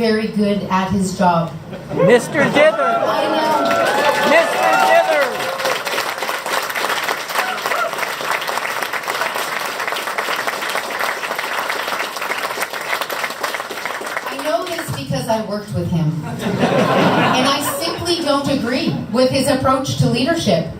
very good at his job. Mr. Dither! I know. Mr. Dither! I know this because I worked with him. And I simply don't agree with his approach to leadership.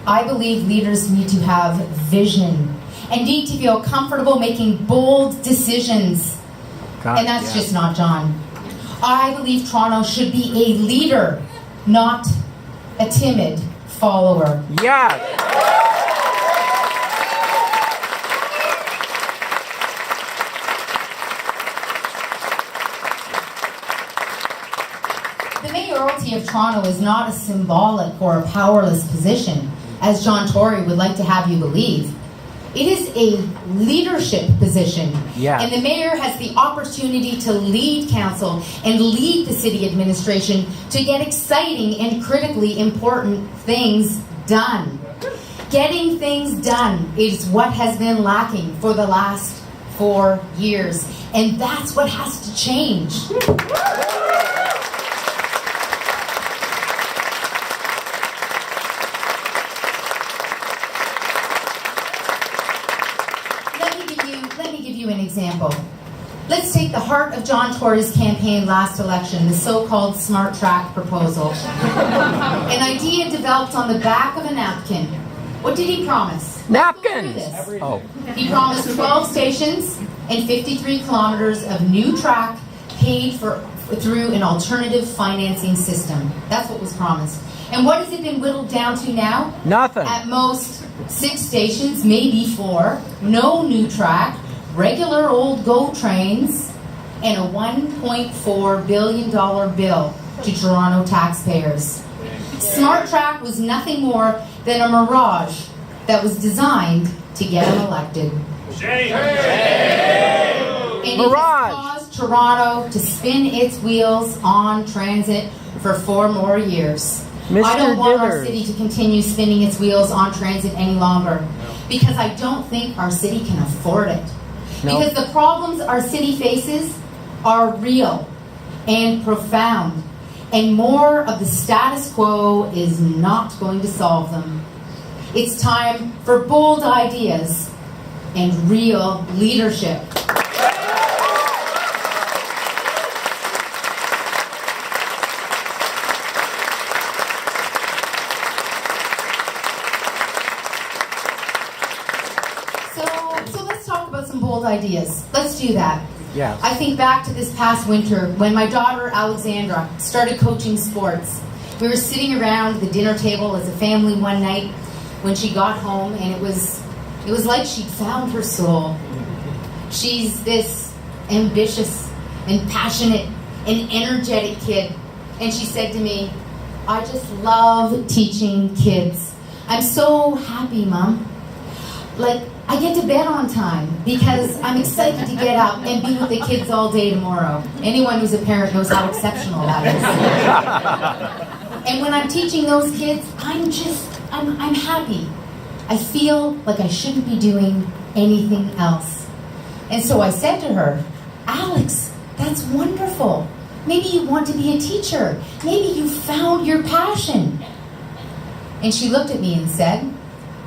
I believe leaders need to have vision and need to feel comfortable making bold decisions. And that's just not John. I believe Toronto should be a leader, not a timid follower. Yeah. The mayoralty of Toronto is not a symbolic or a powerless position, as John Tory would like to have you believe. It is a leadership position. Yeah. And the mayor has the opportunity to lead council and lead the city administration to get exciting and critically important things done. Getting things done is what has been lacking for the last 4 years. And that's what has to change. Let me give you an example. Let's take the heart of John Tory's campaign last election, the so-called Smart Track proposal. An idea developed on the back of a napkin. What did he promise? Napkins! Oh. He promised 12 stations and 53 kilometers of new track paid for through an alternative financing system. That's what was promised. And what has it been whittled down to now? Nothing. At most 6 stations, maybe 4, no new track, regular old GO trains, and a $1.4 billion bill to Toronto taxpayers. Smart Track was nothing more than a mirage that was designed to get him elected. Shame. And it has caused Toronto to spin its wheels on transit for 4 more years. Mr. I don't want our Dithers. city to continue spinning its wheels on transit any longer because I don't think our city can afford it. No. Because the problems our city faces are real and profound, and more of the status quo is not going to solve them. It's time for bold ideas and real leadership. So let's talk about some bold ideas. Let's do that. Yeah. I think back to this past winter when my daughter Alexandra started coaching sports. We were sitting around the dinner table as a family one night when she got home, and it was like she'd found her soul. She's this ambitious and passionate and energetic kid, and she said to me, "I just love teaching kids. I'm so happy, Mom. Like, I get to bed on time because I'm excited to get up and be with the kids all day tomorrow." Anyone who's a parent knows how exceptional that is. And when I'm teaching those kids, I'm happy. I feel like I shouldn't be doing anything else. And so I said to her, "Alex, that's wonderful. Maybe you want to be a teacher. Maybe you found your passion." And she looked at me and said,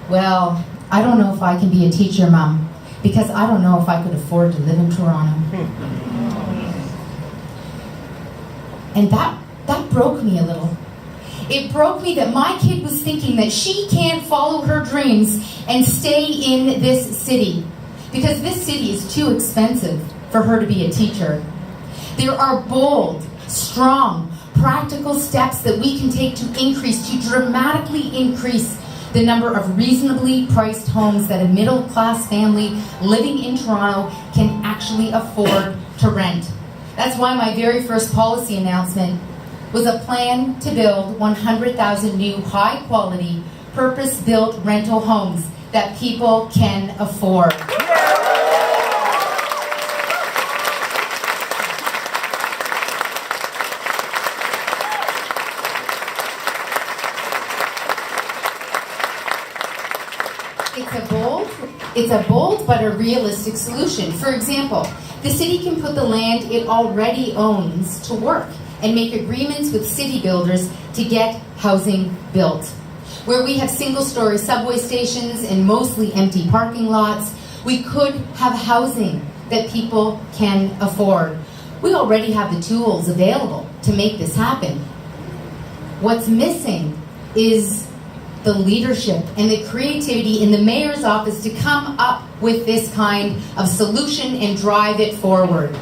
"Well, I don't know if I can be a teacher, Mom, because I don't know if I could afford to live in Toronto." And that broke me a little. It broke me that my kid was thinking that she can't follow her dreams and stay in this city because this city is too expensive for her to be a teacher. There are bold, strong, practical steps that we can take to dramatically increase the number of reasonably priced homes that a middle-class family living in Toronto can actually afford to rent. That's why my very first policy announcement was a plan to build 100,000 new high-quality, purpose-built rental homes that people can afford. It's a bold but a realistic solution. For example, The city can put the land it already owns to work and make agreements with city builders to get housing built. Where we have single-story subway stations and mostly empty parking lots, we could have housing that people can afford. We already have the tools available to make this happen. What's missing is the leadership and the creativity in the mayor's office to come up with this kind of solution and drive it forward.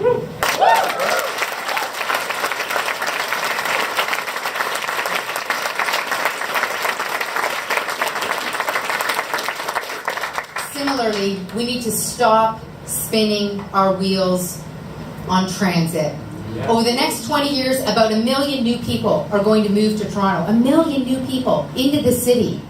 Similarly, we need to stop spinning our wheels on transit. Over the next 20 years, about 1 million new people are going to move to Toronto. 1 million new people into the city.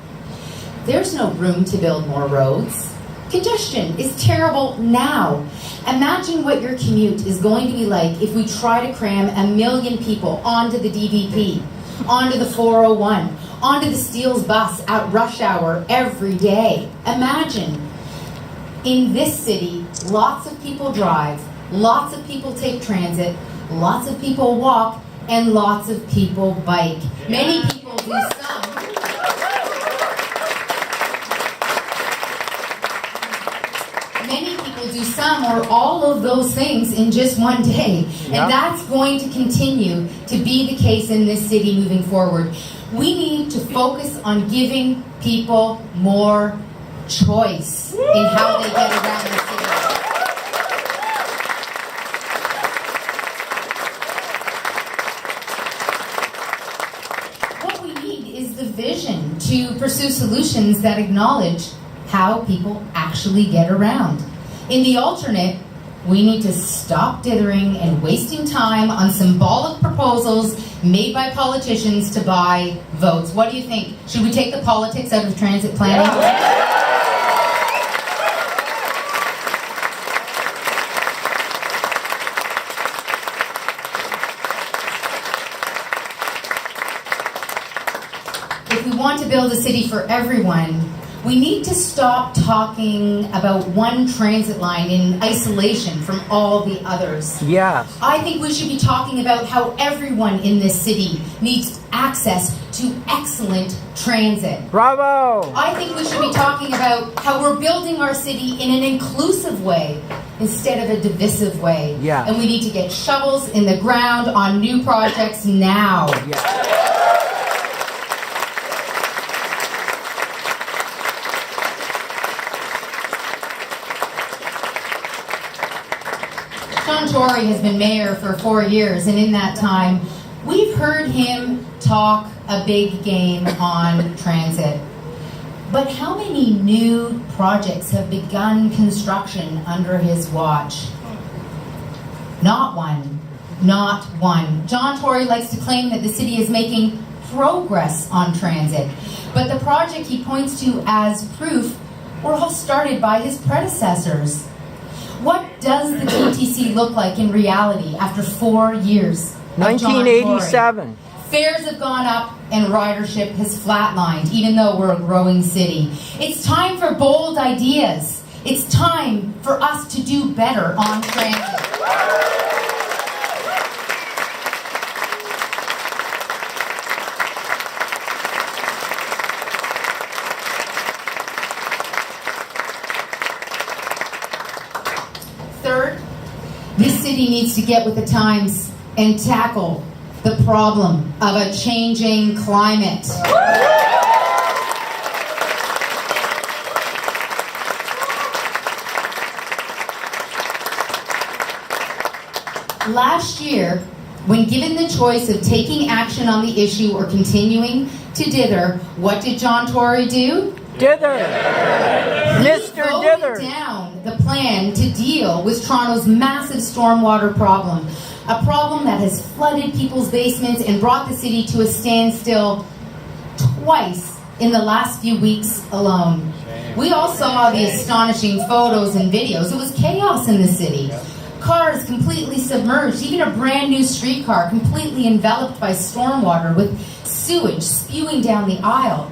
There's no room to build more roads. Congestion is terrible now. Imagine what your commute is going to be like if we try to cram 1 million people onto the DVP, onto the 401, onto the Steeles bus at rush hour every day. Imagine. In this city, lots of people drive, lots of people take transit, lots of people walk, and lots of people bike. Many people do some. Many people do some or all of those things in just one day. And that's going to continue to be the case in this city moving forward. We need to focus on giving people more choice in how they get around the city. What we need is the vision to pursue solutions that acknowledge how people actually get around. In the alternate, we need to stop dithering and wasting time on symbolic proposals made by politicians to buy votes. What do you think? Should we take the politics out of transit planning? If we want to build a city for everyone, we need to stop talking about one transit line in isolation from all the others. Yes. I think we should be talking about how everyone in this city needs access to excellent transit. Bravo! I think we should be talking about how we're building our city in an inclusive way instead of a divisive way. Yeah. And we need to get shovels in the ground on new projects now. Yeah. John Tory has been mayor for 4 years, and in that time, we've heard him talk a big game on transit. But how many new projects have begun construction under his watch? Not one. Not one. John Tory likes to claim that the city is making progress on transit, but the project he points to as proof were all started by his predecessors. What does the TTC look like in reality after 4 years of John Tory? 1987. Fares have gone up and ridership has flatlined, even though we're a growing city. It's time for bold ideas. It's time for us to do better on transit. Third, this city needs to get with the times and tackle the problem of a changing climate. Last year, when given the choice of taking action on the issue or continuing to dither, what did John Tory do? Dither! Mr. He Dither! voted down the plan to deal with Toronto's massive stormwater problem, a problem that has flooded people's basements and brought the city to a standstill twice in the last few weeks alone. We all saw the astonishing photos and videos. It was chaos in the city. Cars completely submerged, even a brand new streetcar completely enveloped by stormwater with sewage spewing down the aisle.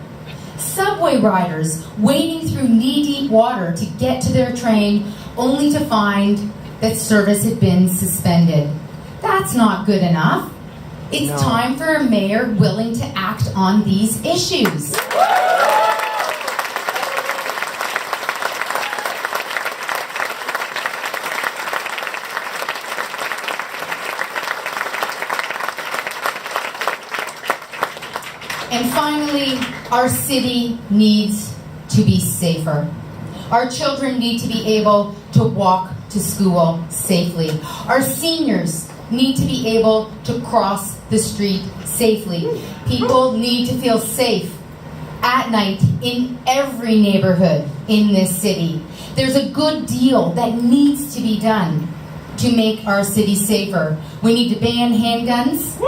Subway riders wading through knee-deep water to get to their train, only to find that service had been suspended. That's not good enough. It's time for a mayor willing to act on these issues. And finally, our city needs to be safer. Our children need to be able to walk to school safely. Our seniors need to be able to cross the street safely. People need to feel safe at night in every neighborhood in this city. There's a good deal that needs to be done to make our city safer. We need to ban handguns.